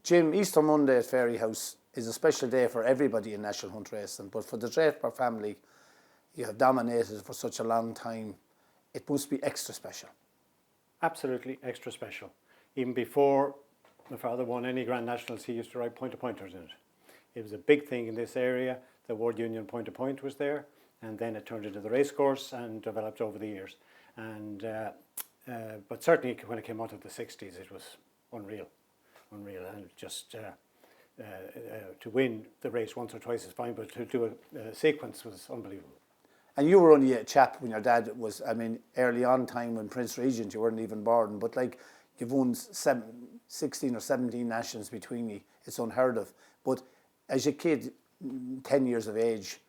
Jim, Easter Monday at Fairy House is a special day for everybody in National Hunt Racing, but for the Draper family, you have dominated for such a long time. It must be extra special. Absolutely extra special. Even before my father won any Grand Nationals, he used to ride point-to-pointers in it. It was a big thing in this area. The Ward Union point-to-point was there, and then it turned into the racecourse and developed over the years. And but certainly when it came out of the 60s, it was unreal, and just to win the race once or twice is fine, but to do a sequence was unbelievable. And you were only a chap when your dad was, I mean, early on time when Prince Regent, you weren't even born, but like you've won 16 or 17 nationals between you. It's unheard of. But as a kid, 10 years of age,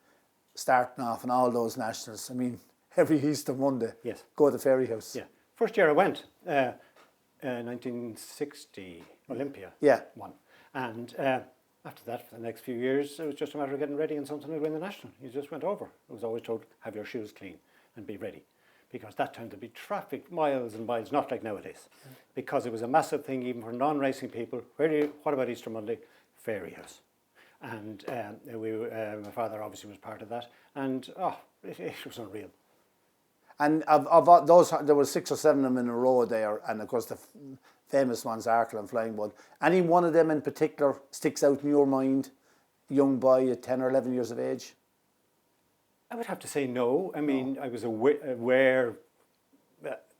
starting off in all those nationals, I mean, every Easter Monday, yes, go to the Fairy House. Yeah. First year I went, 1960 Olympia won. And after that, for the next few years, it was just a matter of getting ready and something to win the national. You just went over. I was always told, have your shoes clean and be ready. Because that time there'd be traffic miles and miles, not like nowadays. Yeah. Because it was a massive thing even for non-racing people. What about Easter Monday? Fairy House. And my father obviously was part of that. And it was unreal. And of those, there were 6 or 7 of them in a row there, and of course the famous ones, Arkle and Flyingbolt. Any one of them in particular sticks out in your mind, young boy at 10 or 11 years of age? I would have to say no. I mean, I was aware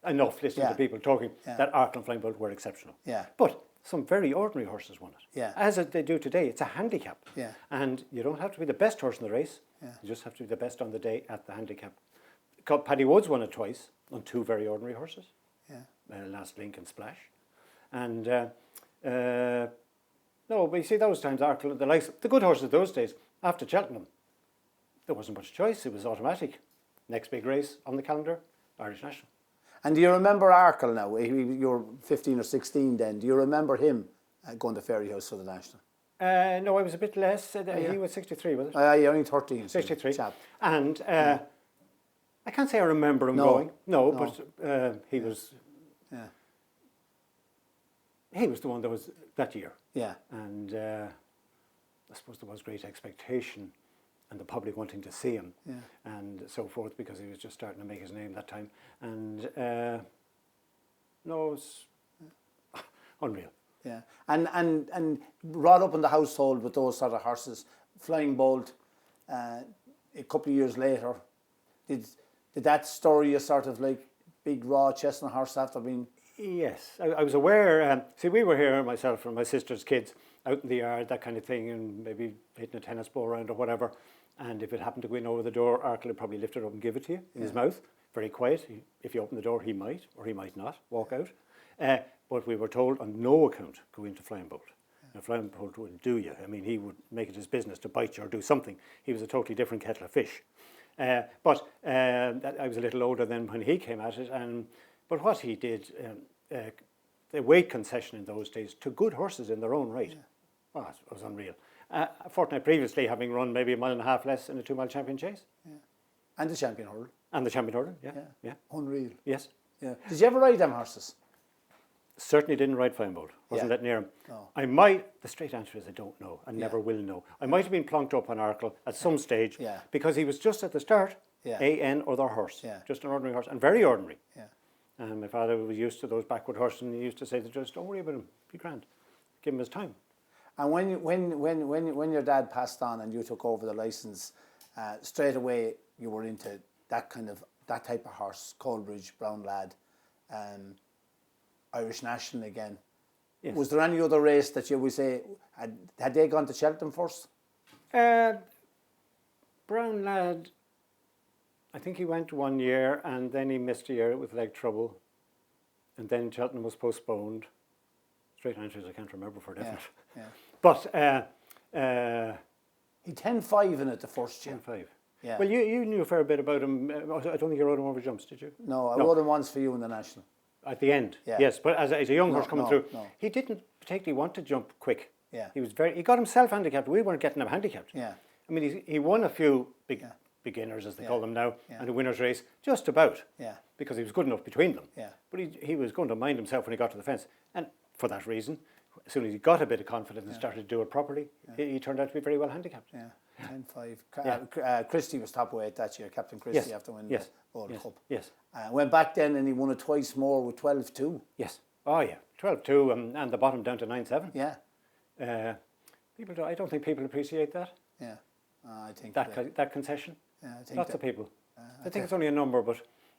enough listening to people talking that Arkle and Flyingbolt were exceptional. Yeah. But some very ordinary horses won it. Yeah. As they do today, it's a handicap. Yeah. And you don't have to be the best horse in the race. Yeah. You just have to be the best on the day at the handicap. Paddy Woods won it twice on 2 very ordinary horses. Yeah. Last Link and Splash. And no, but you see those times, Arkle, the good horses of those days, after Cheltenham, there wasn't much choice. It was automatic. Next big race on the calendar, Irish National. And do you remember Arkle now? You're 15 or 16 then. Do you remember him going to Fairy House for the national? No, I was a bit less. He was 63, was it? Yeah, only 13. 63. Chap. And I can't say I remember him going. No, but he was. Yeah. He was the one that was that year. Yeah. And I suppose there was great expectation and the public wanting to see him and so forth, because he was just starting to make his name that time. And no, it was unreal. Yeah. And brought up in the household with those sort of horses. Flyingbolt, a couple of years later, did that story a sort of like big raw chestnut horse after being... Yes, I was aware. See, we were here, myself and my sister's kids, out in the yard, that kind of thing, and maybe hitting a tennis ball around or whatever. And if it happened to go in over the door, Arkle would probably lift it up and give it to you in his mouth. Very quiet. If you open the door, he might, or he might not, walk out. But we were told on no account go into Flyingbolt. Now, Flyingbolt wouldn't do you. I mean, he would make it his business to bite you or do something. He was a totally different kettle of fish. But I was a little older than when he came at it. But what he did, the weight concession in those days to good horses in their own right, it was unreal. A fortnight previously, having run maybe a mile and a half less in a 2-mile champion chase. Yeah. And the champion hurdle. And the champion hurdle, yeah. Unreal. Yes. Yeah. Did you ever ride them horses? Certainly didn't ride Flyingbolt. Wasn't let near him. No. I might, the straight answer is I don't know. I never will know. I might have been plonked up on Arkle at some stage because he was just at the start, A.N. other horse. Yeah. Just an ordinary horse, and very ordinary. Yeah. And my father was used to those backward horses, and he used to say, just don't worry about him, be grand. Give him his time. And when your dad passed on and you took over the licence, straight away you were into that type of horse, Coalbridge, Brown Lad, Irish National again. Yes. Was there any other race that you would say, had they gone to Cheltenham first? Brown Lad, I think he went 1 year and then he missed a year with leg trouble, and then Cheltenham was postponed. Straight answer is I can't remember for definite. Yeah. But he 10-5 in it the first year. 10-5. Yeah. Well, you knew a fair bit about him. I don't think you rode him over jumps, did you? No, I rode him once for you in the national. At the end, yes. But as a young horse coming through, he didn't particularly want to jump quick. Yeah. He got himself handicapped. We weren't getting him handicapped. Yeah. I mean, he won a few beginners, as they call them now, and a winner's race, just about. Yeah. Because he was good enough between them. Yeah. But he was going to mind himself when he got to the fence. And for that reason, as soon as he got a bit of confidence and started to do it properly, he turned out to be very well handicapped. Yeah, 10-5. Christie was top weight that year, Captain Christie, after winning the World Cup. Yes. Went back then and he won it twice more with 12-2. Yes. Oh, yeah. 12-2 and the bottom down to 9-7. Yeah. I don't think people appreciate that. Yeah. I think that concession. Yeah, I think lots of people. I think it's only a number, but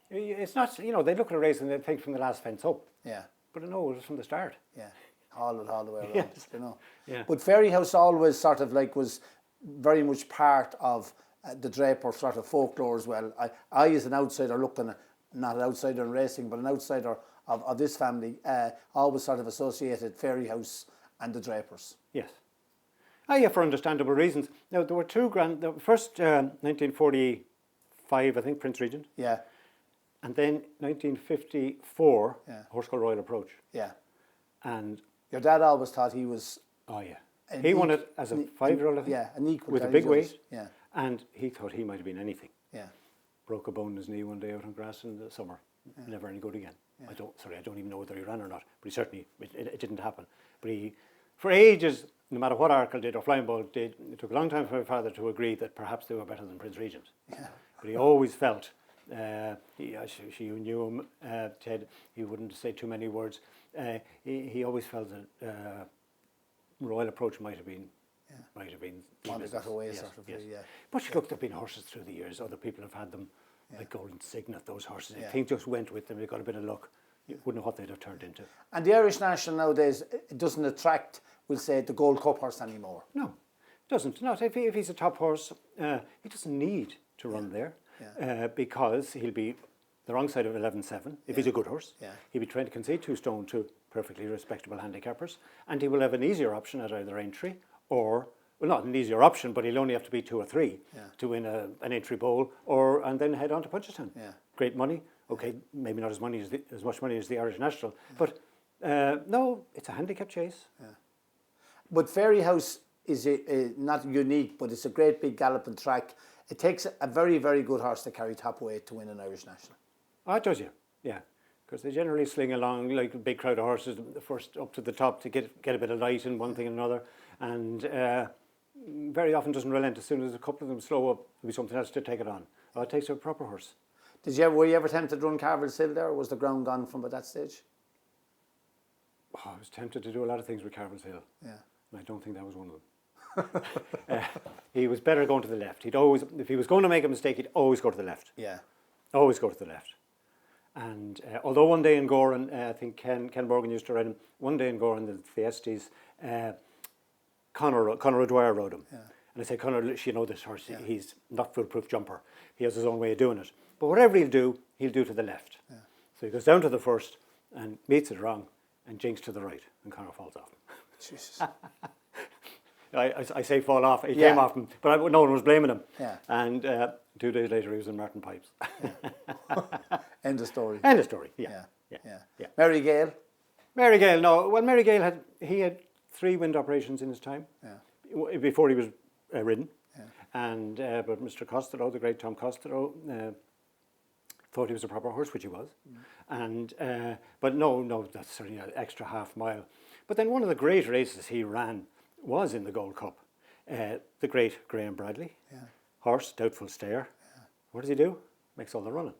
it's not. You know, they look at a race and they think from the last fence up. Yeah. But no, it was from the start. Yeah. All the way around. Yes. You know. Yeah. But Ferryhouse always sort of like was very much part of the Draper sort of folklore as well. I as an outsider looking at, not an outsider in racing, but an outsider of this family, always sort of associated Ferryhouse and the Drapers. Yes. Oh, yeah, for understandable reasons. Now, there were the first 1945, I think, Prince Regent. Yeah. And then 1954, Horse Called Royal Approach. Yeah. And your dad always thought he was... Oh, yeah. He won it as a 5-year-old, I think. Yeah, an equal. With a big weight. Yeah. And he thought he might have been anything. Yeah. Broke a bone in his knee one day out on grass in the summer. Yeah. Never any good again. Yeah. I don't even know whether he ran or not. But he certainly, it didn't happen. But he, for ages, no matter what Arkle did or Flyingbolt did, it took a long time for my father to agree that perhaps they were better than Prince Regent. Yeah. But he always felt, she knew him, Ted, he wouldn't say too many words. He always felt that Royal Approach might have been one that got away, sort of. Yeah. But look, there've been horses through the years. Other people have had them, like Golden Signet, those horses. If things just went with them, they got a bit of luck. You wouldn't know what they'd have turned into. And the Irish National nowadays, it doesn't attract, we'll say, the Gold Cup horse anymore. No, it doesn't. Not if he's a top horse, he doesn't need to run there because he'll be the wrong side of 11-7 if he's a good horse. Yeah. He'll be trying to concede 2 stone to perfectly respectable handicappers, and he will have an easier option at either entry or, well, not an easier option, but he'll only have to be 2 or 3 to win an entry bowl, and then head on to Punchestown. Yeah. Great money. Okay, maybe not as much money as the Irish National, but no, it's a handicap chase. Yeah. But Ferryhouse is not unique, but it's a great big galloping track. It takes a very, very good horse to carry top weight to win an Irish National. Oh, it does, yeah. Because they generally sling along like a big crowd of horses, the first up to the top to get a bit of light in one thing and another, and very often doesn't relent. As soon as a couple of them slow up, there'll be something else to take it on. Oh, it takes a proper horse. Were you ever tempted to run Carvill's Hill there, or was the ground gone from at that stage? Oh, I was tempted to do a lot of things with Carvill's Hill. Yeah. And I don't think that was one of them. He was better going to the left. He'd always, if he was going to make a mistake, he'd always go to the left. Yeah. Always go to the left. And although one day in Goran, I think Ken Morgan used to ride him, one day in Goran, the Fiestas, Conor O'Dwyer rode him. Yeah. And I said, Conor, you know this horse, he's not foolproof jumper. He has his own way of doing it. But whatever he'll do to the left. Yeah. So he goes down to the first and meets it wrong and jinks to the right, and Conor falls off him. Jesus. I say fall off, he came off him, but no one was blaming him. Yeah. And 2 days later he was in Martin Pipes. End of story. End of story, yeah. Mary Gale? Mary Gale, no. Well, Mary Gale had 3 wind operations in his time before he was ridden. Yeah. And but Mr. Costello, the great Tom Costello, thought he was a proper horse, which he was. And but no, that's certainly an extra half mile. But then one of the great races he ran was in the Gold Cup. The great Graham Bradley, horse, doubtful stare. Yeah. What does he do? Makes all the running.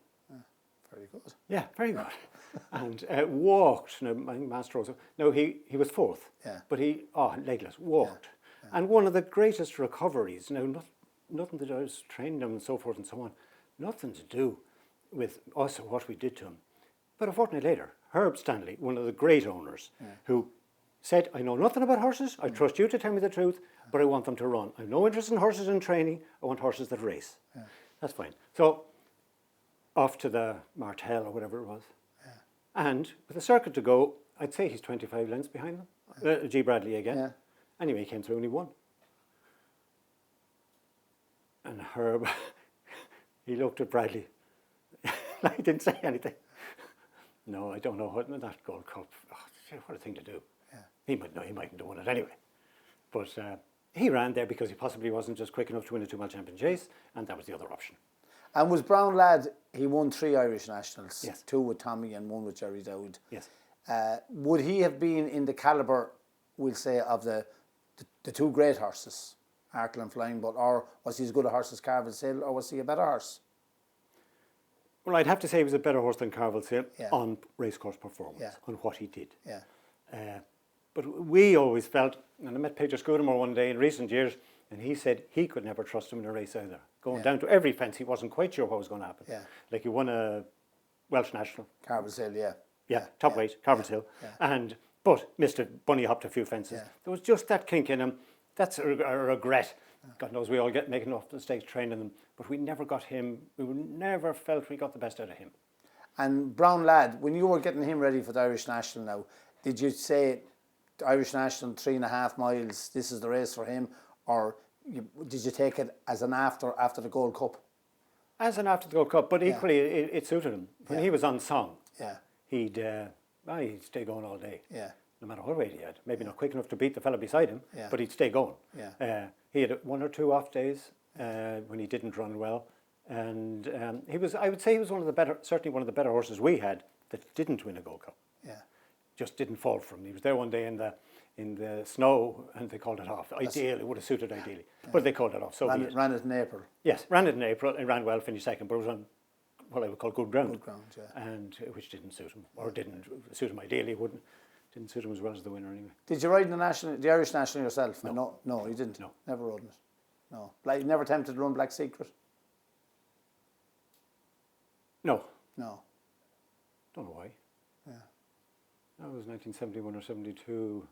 Very good. Yeah, very good. And walked. Now, I think Master also. No, he was 4th. Yeah. But legless, walked. Yeah. And one of the greatest recoveries. Now, nothing to do. I was training him and so forth and so on. Nothing to do with us or what we did to him. But a fortnight later, Herb Stanley, one of the great owners, who said, I know nothing about horses, I trust you to tell me the truth, but I want them to run. I have no interest in horses in training, I want horses that race. Yeah. That's fine. So, off to the Martel or whatever it was. Yeah. And with a circuit to go, I'd say he's 25 lengths behind them. G. Bradley again. Yeah. Anyway, he came through and he won. And Herb, he looked at Bradley. He didn't say anything. No, I don't know what that Gold Cup. Oh, what a thing to do. Yeah. He mightn't have won it anyway. But he ran there because he possibly wasn't just quick enough to win a 2-mile champion chase, and that was the other option. And was Brown Lad, he won 3 Irish Nationals, yes. 2 with Tommy and 1 with Jerry Dowd. Yes. Would he have been in the calibre we'll say, of the two great horses, Arkle and Flyingbolt, or was he as good a horse as Carvill's Hill, or was he a better horse? Well, I'd have to say he was a better horse than Carvill's Hill Yeah. on racecourse performance, Yeah. on what he did. Yeah. But we always felt, and I met Peter Scudamore one day in recent years, and he said he could never trust him in a race either. Going down to every fence, he wasn't quite sure what was going to happen. Yeah. Like he won a Welsh National. Carvill's Hill, yeah. Yeah, top weight, Carvill's Hill. But missed it, bunny hopped a few fences. Yeah. There was just that kink in him. That's a regret. God knows we all get making enough mistakes training them, but we never got him. We never felt we got the best out of him. And Brown Lad, when you were getting him ready for the Irish National now, did you say the Irish National 3.5 miles, this is the race for him, or did you take it as an after the Gold Cup? As an after the Gold Cup, but equally it suited him. When he was on song, he'd stay going all day. Yeah. No matter what weight he had. Maybe not quick enough to beat the fella beside him, but he'd stay going. Yeah. He had 1 or 2 off days when he didn't run well. And I would say he was certainly one of the better horses we had that didn't win a Gold Cup. Yeah. Just didn't fall from him. He was there one day in the snow and they called it off. Ideally, it would have suited ideally. But they called it off. So ran it in April. Yes, ran it in April and ran well, finished second, but it was on what I would call good ground. Good ground, yeah. And which didn't suit him, or didn't suit him ideally, didn't suit him as well as the winner anyway. Did you ride the Irish National yourself? No, you didn't. No. Never rode it. No. Like, never attempted to run Black Secret? No. No. Don't know why. Yeah. That was 1971 or 72.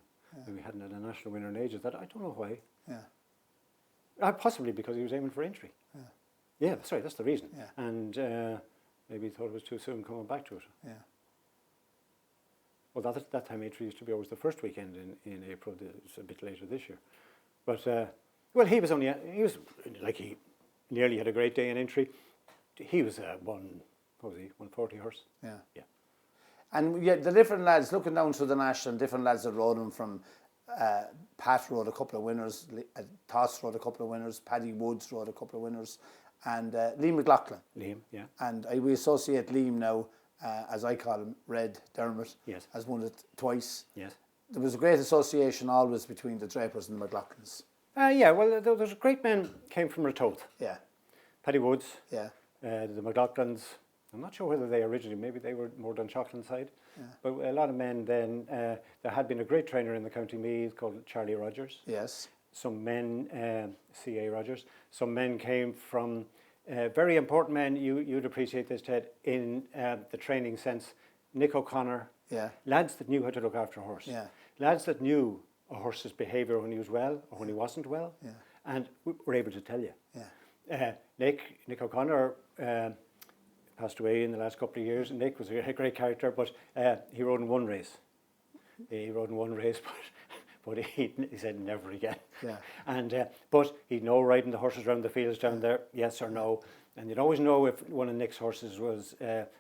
We hadn't had a national winner in ages. That I don't know why. Yeah. Possibly because he was aiming for entry. Yeah, sorry, that's the reason. Yeah. And maybe he thought it was too soon coming back to it. Yeah. Well, that time entry used to be always the first weekend in April. It's a bit later this year. But, well, he nearly had a great day in entry. He was a 140 horse? Yeah. Yeah. And the different lads, looking down through the National, different lads that rode him from, Pat rode a couple of winners, Toss rode a couple of winners, Paddy Woods rode a couple of winners, and Liam McLaughlin. Liam, yeah. And we associate Liam now, as I call him, Red Dermot, Yes. has won it twice. Yes. There was a great association always between the Drapers and the McLaughlins. Yeah, well, there's great men came from Ratoath. Yeah. Paddy Woods, Yeah. the McLaughlins. I'm not sure whether maybe they were more Dunshaughlin side. Yeah. But a lot of men then, there had been a great trainer in the County Meath called Charlie Rogers. Yes. Some men, C.A. Rogers, some men came from, very important men, you'd appreciate this, Ted, in the training sense, Nick O'Connor, Yeah. lads that knew how to look after a horse, Yeah. lads that knew a horse's behaviour when he was well or when he wasn't well, and were able to tell you. Yeah. Nick O'Connor passed away in the last couple of years. Nick was a great character, but he rode in one race. But he said never again. Yeah. And but he'd know riding the horses around the fields down there, yes or no. And you'd always know if one of Nick's horses was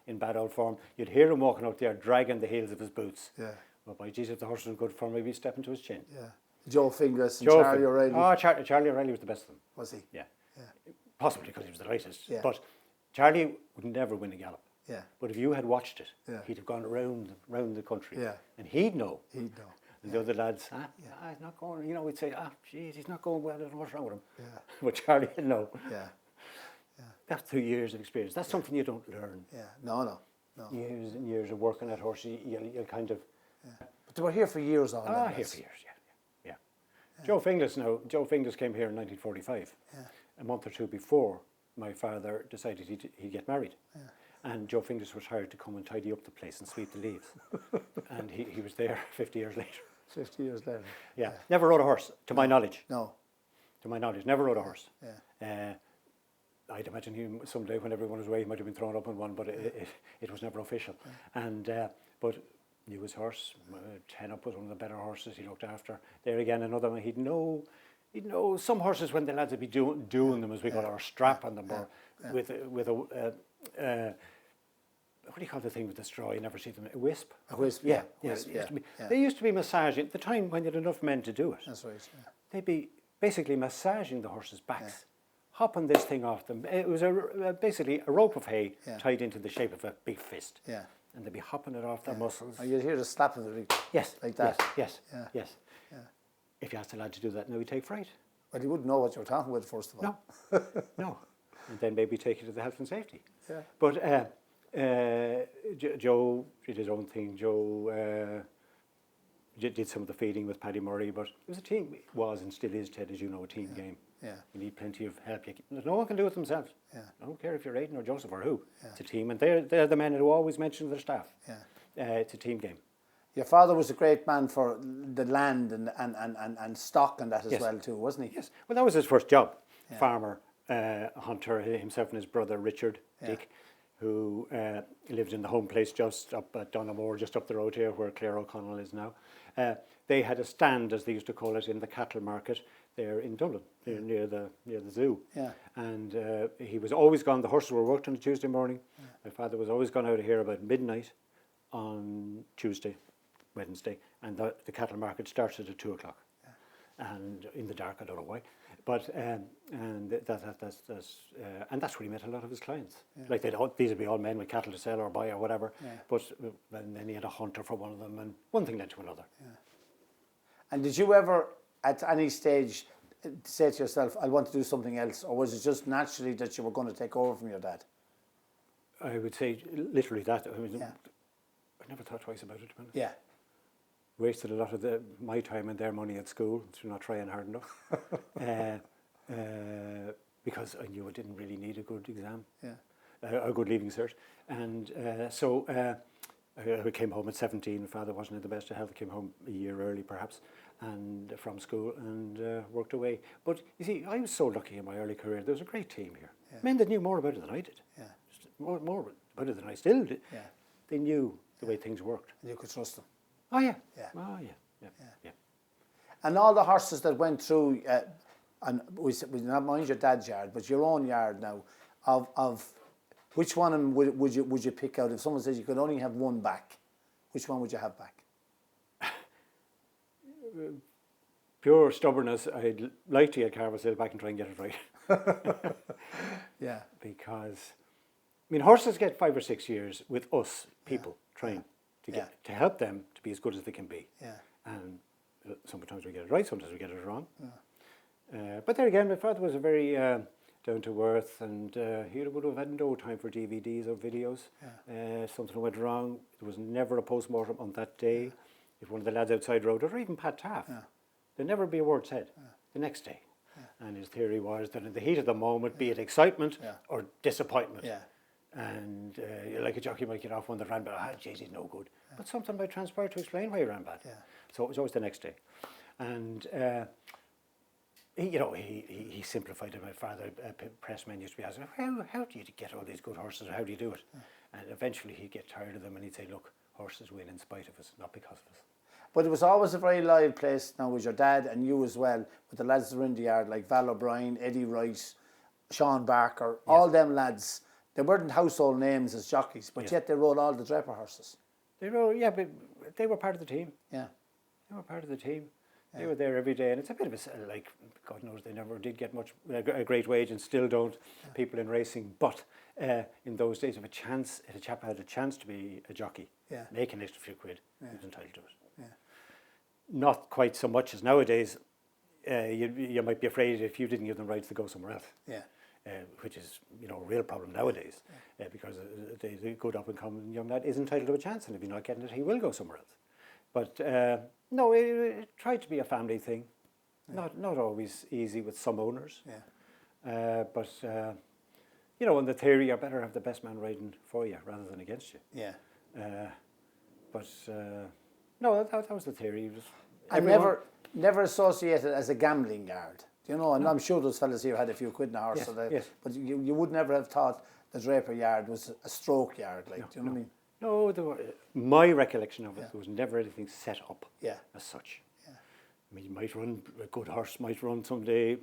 in bad old form. You'd hear him walking out there, dragging the heels of his boots. Yeah. Well, by Jesus, if the horse was in good form, maybe he'd step into his chin. Yeah. Joe Finglas and Charlie O'Reilly. Oh, Charlie O'Reilly was the best of them. Was he? Yeah. Possibly because he was the lightest. Yeah. But Charlie would never win a gallop. Yeah. But if you had watched it, Yeah. he'd have gone around the country. Yeah. And he'd know. He'd know. And the other lads, he's not going, we'd say, geez, he's not going well, I don't know what's wrong with him. Yeah. But Charlie would know. Yeah. That's 2 years of experience. That's something you don't learn. Yeah. No. Years and years of working at horses, you'll kind of... But they were here for years on. Here for years, yeah. Joe Finglas came here in 1945. A month or two before my father decided he'd get married. And Joe Finglas was hired to come and tidy up the place and sweep the leaves. And he was there 50 years later. 50 years later. Yeah. Never rode a horse, to my knowledge. No. To my knowledge, never rode a horse. Yeah. I'd imagine he someday when everyone was away he might have been thrown up on one, but it was never official. And but knew his horse. 10 Up was one of the better horses he looked after. There again, another one. He'd know some horses when the lads would be doing them, as we call it, or strap on them, or with a what do you call the thing with the straw? You never see them. A wisp. A wisp. Yeah. Wisp, They used to be massaging at the time when you had enough men to do it. That's right. Yeah. They'd be basically massaging the horses' backs, hopping this thing off them. It was basically a rope of hay tied into the shape of a big fist. Yeah. And they'd be hopping it off their muscles. And you'd hear the slap of it. Yes. Like that. Yes. Yeah. Yes. Yeah. if you asked a lad to do that now, he'd take fright. But he wouldn't know what you were talking about, first of all. No, no. And then maybe take you to the health and safety. Yeah. But Joe did his own thing. Joe did some of the feeding with Paddy Murray, but it was a team. It was and still is, Ted, as you know, a team game. Yeah. You need plenty of help. No one can do it themselves. Yeah. I don't care if you're Aidan or Joseph or who. Yeah. It's a team, and they're the men who always mention their staff. Yeah. It's a team game. Your father was a great man for the land and stock and that as well too, wasn't he? Yes. Well, that was his first job. Yeah. Farmer, hunter, himself and his brother Richard Dick, who lived in the home place just up at Donamore, just up the road here where Claire O'Connell is now. They had a stand, as they used to call it, in the cattle market there in Dublin, near the zoo. Yeah. And he was always gone. The horses were worked on a Tuesday morning. Yeah. My father was always gone out of here about midnight on Tuesday, Wednesday, and the cattle market started at 2:00. Yeah. And in the dark, I don't know why. But and that's where he met a lot of his clients. Yeah. Like these would be all men with cattle to sell or buy or whatever. Yeah. But and then he had a hunter for one of them, and one thing led to another. Yeah. And did you ever, at any stage, say to yourself, "I want to do something else," or was it just naturally that you were going to take over from your dad? I would say literally that. I mean, I never thought twice about it. Yeah. Wasted a lot of my time and their money at school through not trying hard enough. Because I knew I didn't really need a good exam, a good leaving cert. And so I came home at 17. My father wasn't in the best of health. I came home a year early, perhaps, and from school and worked away. But you see, I was so lucky in my early career. There was a great team here. Yeah. Men that knew more about it than I did. Yeah. More about it than I still did. Yeah. They knew the way things worked. And you could trust them. Oh yeah. Yeah. Oh yeah. And all the horses that went through, and we not mind your dad's yard, but your own yard now, of which one would you pick out if someone says you could only have one back? Which one would you have back? Pure stubbornness. I'd like to get Carvill back and try and get it right. Yeah. Because I mean, horses get 5 or 6 years with us people trying to help them to be as good as they can be. Yeah. And sometimes we get it right, sometimes we get it wrong. Yeah. But there again, my father was a very down to earth, and he would have had no time for DVDs or videos. Yeah. Something went wrong. There was never a post-mortem on that day. Yeah. If one of the lads outside wrote it, or even Pat Taff, there'd never be a word said the next day. Yeah. And his theory was that in the heat of the moment, be it excitement or disappointment, and like a jockey might get off one that ran bad, geez, he's no good. Yeah. But something might transpire to explain why he ran bad. Yeah. So it was always the next day. And he simplified it. My father, pressmen used to be asking, how do you get all these good horses, or how do you do it? Yeah. And eventually he'd get tired of them and he'd say, look, horses win in spite of us, not because of us. But it was always a very loyal place now with your dad and you as well, with the lads that were in the yard, like Val O'Brien, Eddie Wright, Sean Barker, all them lads. They weren't household names as jockeys, but yet they rode all the Draper horses. They rode, but they were part of the team. Yeah. They were part of the team. Yeah. They were there every day, and it's a bit of a, like, God knows they never did get much, a great wage and still don't, people in racing. But in those days, if a chap had a chance to be a jockey, make an extra few quid, he was entitled to it. Yeah. Not quite so much as nowadays. You might be afraid if you didn't give them rights to go somewhere else. Yeah. Which is, a real problem nowadays, because the good up-and-coming young lad is entitled to a chance, and if he's not getting it, he will go somewhere else. But no, it tried to be a family thing, not always easy with some owners. Yeah. But in the theory, you better have the best man riding for you rather than against you. Yeah. But no, that was the theory. I never associated as a gambling yard. And I'm sure those fellas here had a few quid in a horse, but you would never have thought the Draper yard was a stroke yard, do you know what I mean? No, my recollection of it, there was never anything set up as such. Yeah. I mean, you might run, a good horse might run someday,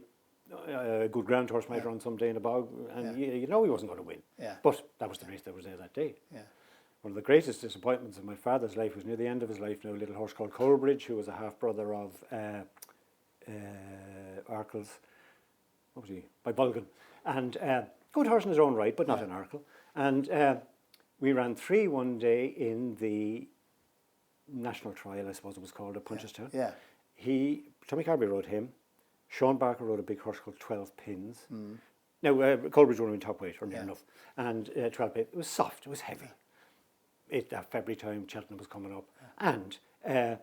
a good ground horse might run someday in a bog, and he wasn't going to win. Yeah. But that was the race that was there that day. Yeah. One of the greatest disappointments of my father's life was near the end of his life now, a little horse called Coleridge, who was a half-brother of Arkle's, what was he, by Bulgan, and good horse in his own right, but not in Arkle. And we ran 3 one day in the national trial, I suppose it was called, at Punchestown. Yeah. Tommy Carvill rode him. Sean Barker rode a big horse called 12 Pins. Now, Colbridge rode him in top weight, or near enough. And 12 Pins, it was soft, it was heavy. That February time, Cheltenham was coming up. And the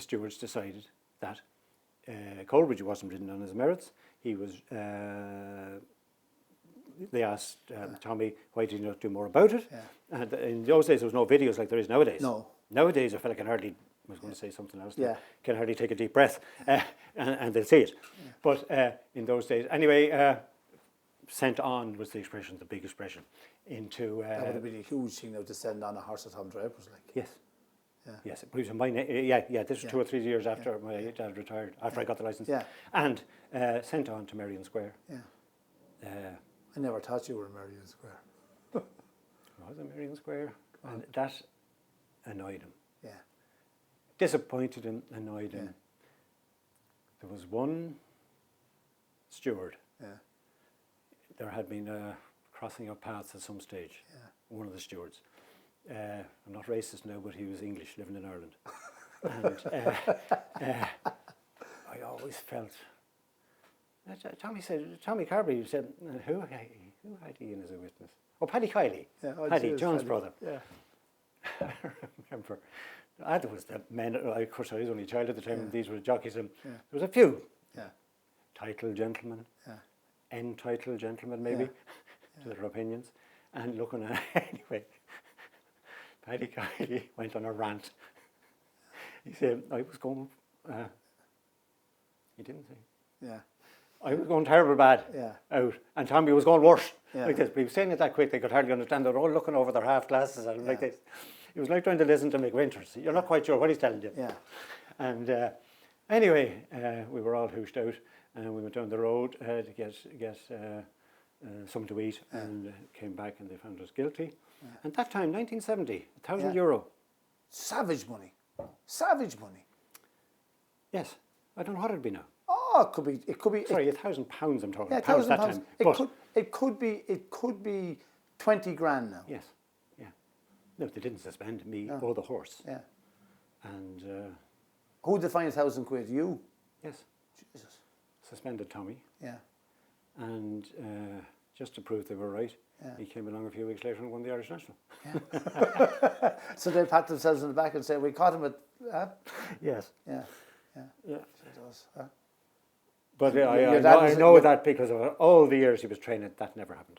stewards decided that Colbridge wasn't ridden on his merits. He was... they asked Tommy, why did he not do more about it? And in those days, there was no videos like there is nowadays. No. Nowadays, a fella can hardly... I was going to say something else. Can hardly take a deep breath, and they'll see it. But in those days, anyway, sent on was the expression, the big expression, into. That would have been a huge thing now to send on a horse at Tom Draper's, like. Yes. Yes, it was my this was 2 or 3 years after my dad retired, after I got the license. And sent on to Merrion Square. I never thought you were in Merrion Square. I was in Merrion Square, and that annoyed him. Disappointed and annoyed him. There was one steward. There had been a crossing of paths at some stage. One of the stewards. I'm not racist now, but he was English, living in Ireland. And I always felt. Tommy Carberry said, who had he in as a witness? Oh, Paddy Kiley. Paddy, John's brother. I remember. There was the men, of course I was only a child at the time, and these were jockeys, and there was a few title gentlemen, end-title gentlemen maybe, to their opinions, and looking at anyway, Paddy Kiley went on a rant. He said, I was going, he didn't say, I was going terrible bad out, and Tommy was going worse, like this, but he was saying it that quick they could hardly understand, they were all looking over their half glasses and like this. It was like trying to listen to McWinters. You're not quite sure what he's telling you. And anyway, we were all hooshed out, and we went down the road to get something to eat, and came back, and they found us guilty. And that time, 1970, €1,000. Savage money. Savage money. Yes, I don't know what it'd be now. Oh, it could be. Sorry, £1,000 I'm talking. Yeah, pounds that pounds. time. It could be 20 grand now. Yes. No, they didn't suspend me or the horse. And who'd they fine £1,000? You? Yes. Jesus. Suspended Tommy. And just to prove they were right, he came along a few weeks later and won the Irish National. So they pat themselves on the back and say, we caught him at... Yes. So it does. But I know that because of all the years he was training, that never happened.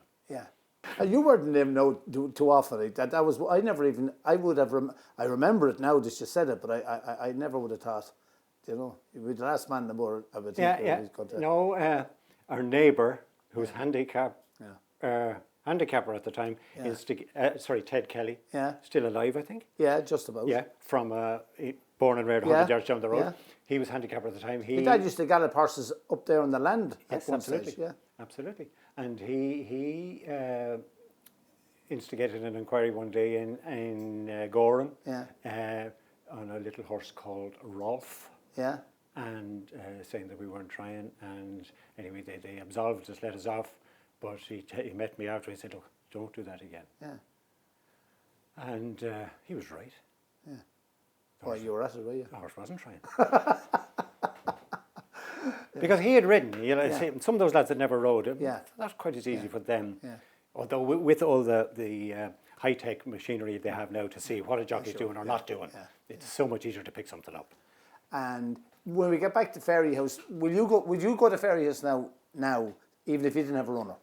You weren't named no too often. That was I remember it now. Just you said it, but I never would have thought. You know, you'd be the last man in the board. I would think. No, our neighbour, who was handicapper at the time, is Ted Kelly. Still alive, I think. Just about. From born and reared 100 yards down the road. He was handicapper at the time. My dad used to gallop horses up there on the land. Yes, absolutely. Absolutely. And he instigated an inquiry one day in Gorham on a little horse called Rolf. And saying that we weren't trying. And anyway, they absolved us, let us off. But he met me after. He said, "Look, don't do that again." And he was right. Well, you were at it, were you? The horse wasn't trying. Because he had ridden, some of those lads that never rode, that's quite as easy for them. Although with all the high-tech machinery they have now to see what a jockey's doing or not doing, it's so much easier to pick something up. And when we get back to Ferryhouse, would you go to Ferryhouse now, even if you didn't have a runner?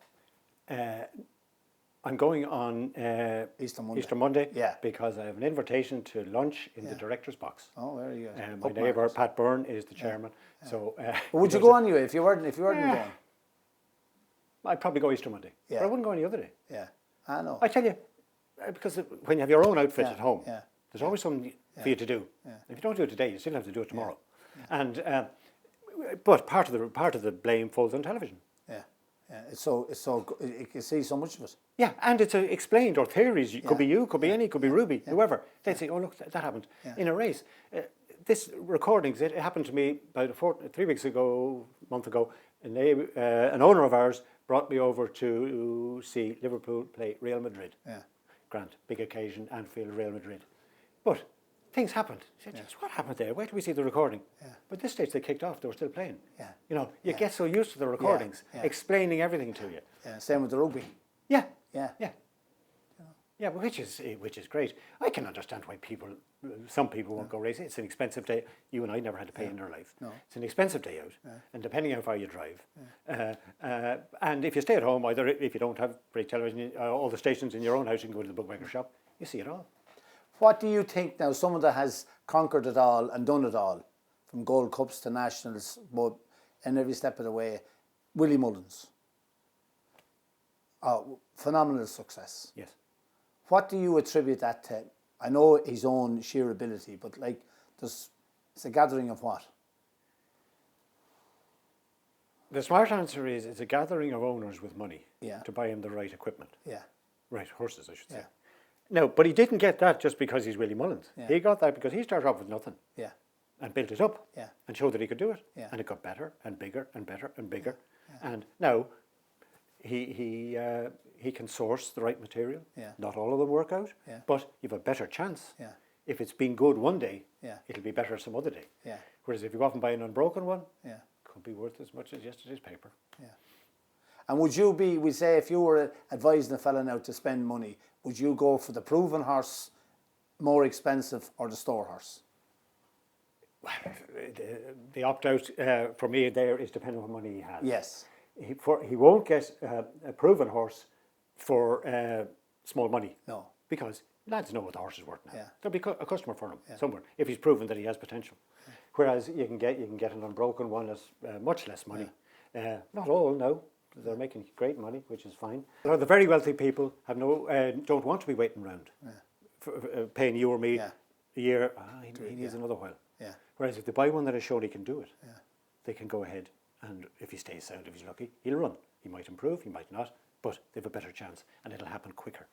I'm going on Easter Monday because I have an invitation to lunch in the director's box. Oh, very good. My neighbour Pat Byrne is the chairman. So would you go anyway if you weren't going? I'd probably go Easter Monday, but I wouldn't go any other day. I know. I tell you, because when you have your own outfit at home, there's always something for you to do. If you don't do it today, you still have to do it tomorrow. And but part of the blame falls on television. It's so you can see so much of it. Yeah, and it's explained, or theories. Could be you, could be any, could be Ruby, whoever. They'd say, "Oh, look, that happened in a race." This recordings, it happened to me about 3 weeks ago, a month ago. An owner of ours brought me over to see Liverpool play Real Madrid. Grant, big occasion, Anfield, Real Madrid. But things happened. He said, "Just what happened there? Wait till we see the recording." But at this stage, they kicked off. They were still playing. You know, you get so used to the recordings, explaining everything to you. Yeah, same with the rugby. Yeah. Yeah. Yeah. Yeah, but which is great. I can understand why some people won't go racing. It's an expensive day. You and I never had to pay in our life. No. It's an expensive day out, and depending how far you drive, and if you stay at home, either if you don't have great television, all the stations in your own house, you can go to the bookmaker shop. You see it all. What do you think now? Someone that has conquered it all and done it all, from Gold Cups to Nationals, but and every step of the way, Willie Mullins. Phenomenal success. Yes. What do you attribute that to? I know his own sheer ability, but like, it's a gathering of what? The smart answer is it's a gathering of owners with money to buy him the right equipment. Yeah. Right, horses, I should say. No, but he didn't get that just because he's Willie Mullins. Yeah. He got that because he started off with nothing. Yeah. And built it up. Yeah. And showed that he could do it. Yeah. And it got better and bigger and better and bigger. And now he can source the right material. Yeah. Not all of them work out, but you have a better chance. Yeah. If it's been good one day, Yeah. it'll be better some other day. Yeah. Whereas if you go off and buy an unbroken one, Yeah. could be worth as much as yesterday's paper. Yeah. And would you be, we say, if you were advising a fella now to spend money, would you go for the proven horse, more expensive, or the store horse? The opt-out for me there is depending on what money he has. Yes. He won't get a proven horse for small money. No. Because lads know what the horse is worth now. Yeah. There'll be a customer for him somewhere if he's proven that he has potential. Whereas you can get an unbroken one at much less money. Not all, no. They're making great money, which is fine. The very wealthy people have don't want to be waiting around for paying you or me a year. He needs another while. Yeah. Whereas if they buy one that has shown he can do it, they can go ahead, and if he stays sound, if he's lucky, he'll run. He might improve, he might not, but they have a better chance, and it'll happen quicker.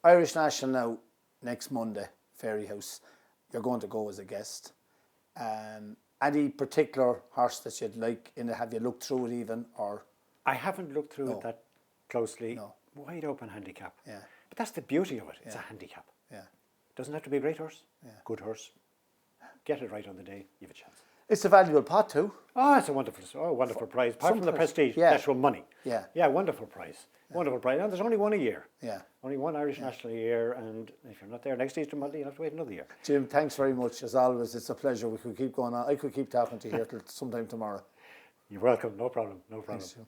Irish National now, next Monday, Fairy House. You're going to go as a guest. Any particular horse that you'd like in it? Have you looked through it even, or? I haven't looked through it that closely. No. Wide open handicap. Yeah. But that's the beauty of it. It's a handicap. Yeah. Doesn't have to be a great horse. Good horse. Get it right on the day, you have a chance. It's a valuable pot too. Oh, it's a wonderful prize. Apart from the prestige, actual money. Yeah. Yeah, wonderful prize. Wonderful prize. And there's only one a year. Yeah. Only one Irish National a year, and if you're not there next Easter Monday, you'll have to wait another year. Jim, thanks very much. As always, it's a pleasure. We could keep going on. I could keep talking to you here till sometime tomorrow. You're welcome. No problem. No problem. Thanks, Jim.